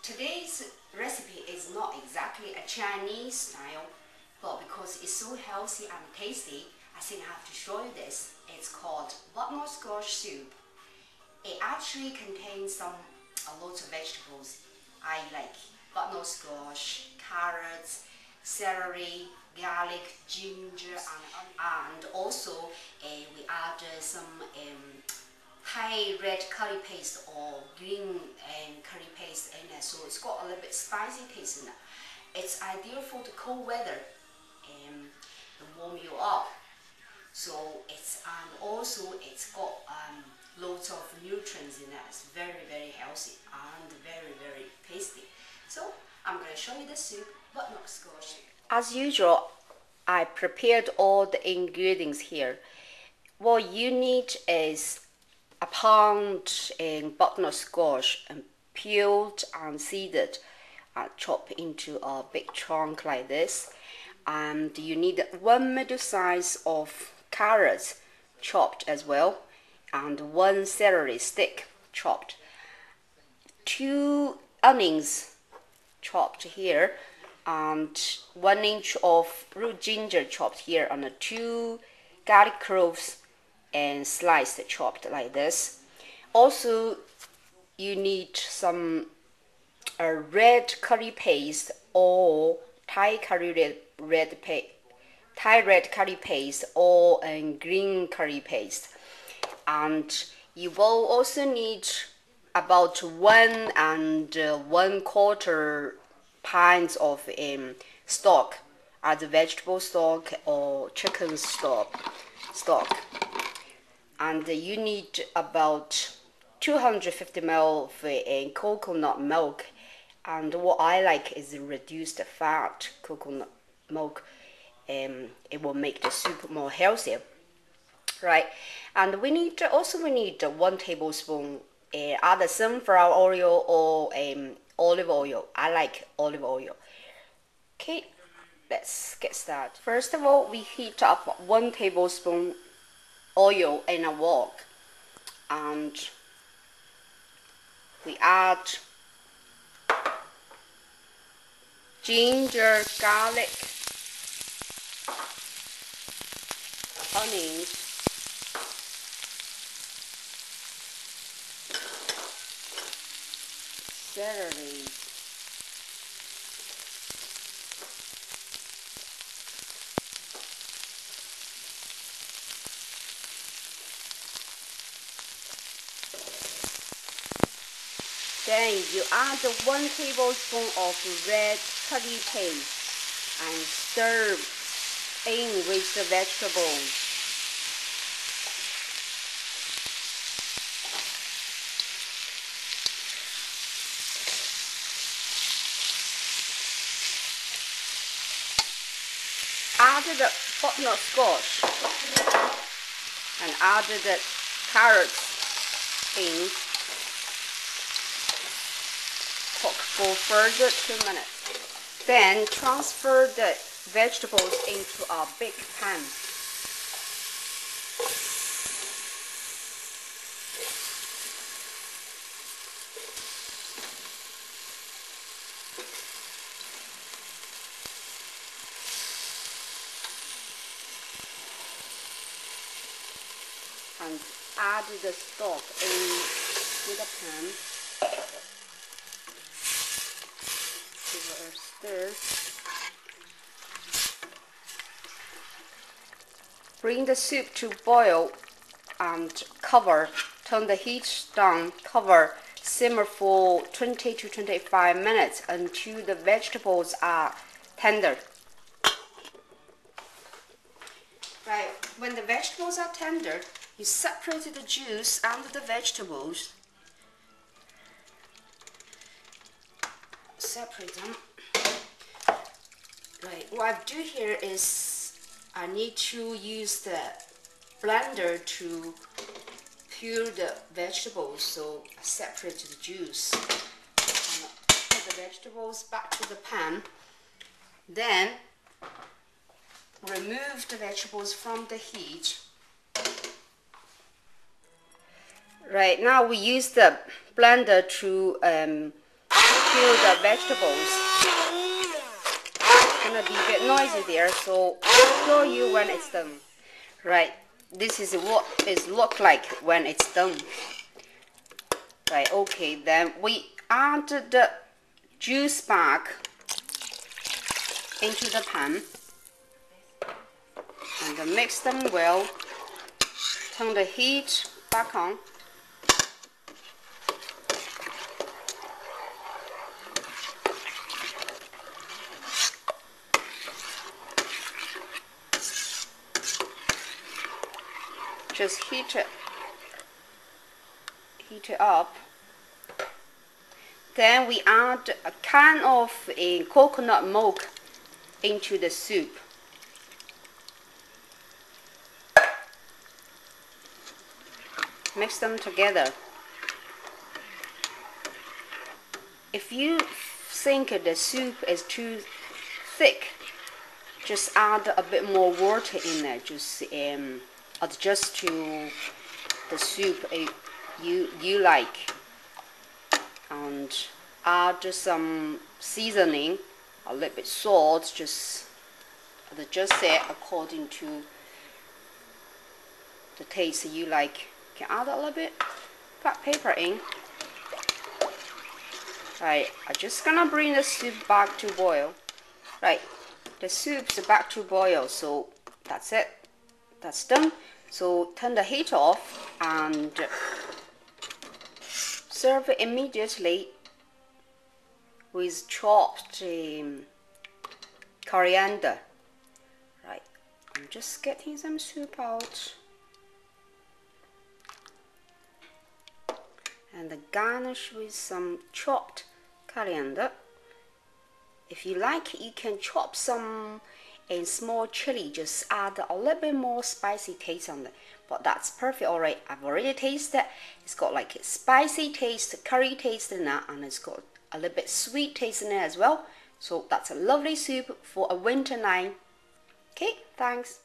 Today's recipe is not exactly a Chinese style, but because it's so healthy and tasty, I think I have to show you this. It's called butternut squash soup. It actually contains a lot of vegetables. I like butternut squash, carrots, celery, garlic, ginger, and also we add some Thai red curry paste or green curry paste in it, so it's got a little bit spicy taste in it. It's ideal for the cold weather to warm you up. So it's got lots of nutrients in it. It's very healthy and very tasty. So I'm going to show you the soup, butternut squash. As usual, I prepared all the ingredients here. What you need is a pound in butternut squash and peeled and seeded and chopped into a big chunk like this. And you need one middle size of carrots chopped as well, and one celery stick chopped, 2 onions chopped here, and 1 inch of root ginger chopped here, and 2 garlic cloves and sliced chopped like this. Also you need some red curry paste or Thai red curry paste or green curry paste, and you will also need about 1 1/4 pints of stock, either vegetable stock or chicken stock, and you need about 250 ml of coconut milk. And what I like is reduced fat coconut milk. It will make the soup more healthier, right? And we need 1 tablespoon either sunflower oil or olive oil. I like olive oil. Okay, let's get started. First of all, we heat up 1 tablespoon oil in a wok, and we add ginger, garlic, onions, celery, then you add 1 tablespoon of red curry paste and stir in with the vegetables. Add the butternut squash and add the carrots in. Cook for further 2 minutes. Then transfer the vegetables into a big pan. And add the stock into the pan. Give it a stir. Bring the soup to boil and cover. Turn the heat down. Cover. Simmer for 20 to 25 minutes until the vegetables are tender. Right, when the vegetables are tender, you separate the juice and the vegetables. Separate them. Right, what I do here is I need to use the blender to peel the vegetables, so I separate the juice. And put the vegetables back to the pan. Then remove the vegetables from the heat. Right, now we use the blender to into the vegetables. It's gonna be a bit noisy there, so I'll show you when it's done. Right, this is what it looks like when it's done. Right, okay, then we add the juice back into the pan and then mix them well. Turn the heat back on. Just heat it up. Then we add a can of coconut milk into the soup. Mix them together. If you think the soup is too thick, just add a bit more water in there. Just adjust to the soup you like, and add some seasoning, a little bit salt. Just adjust it according to the taste you like. You can add a little bit black pepper in. Right, I'm just gonna bring the soup back to boil. Right, the soup's back to boil, so that's it. That's done. So turn the heat off and serve it immediately with chopped coriander. Right, I'm just getting some soup out. And garnish with some chopped coriander. If you like, you can chop some small chili, just add a little bit more spicy taste on it. But that's perfect already. I've already tasted it. It's got like a spicy taste, curry taste in it, and it's got a little bit sweet taste in it as well. So that's a lovely soup for a winter night. Okay, thanks.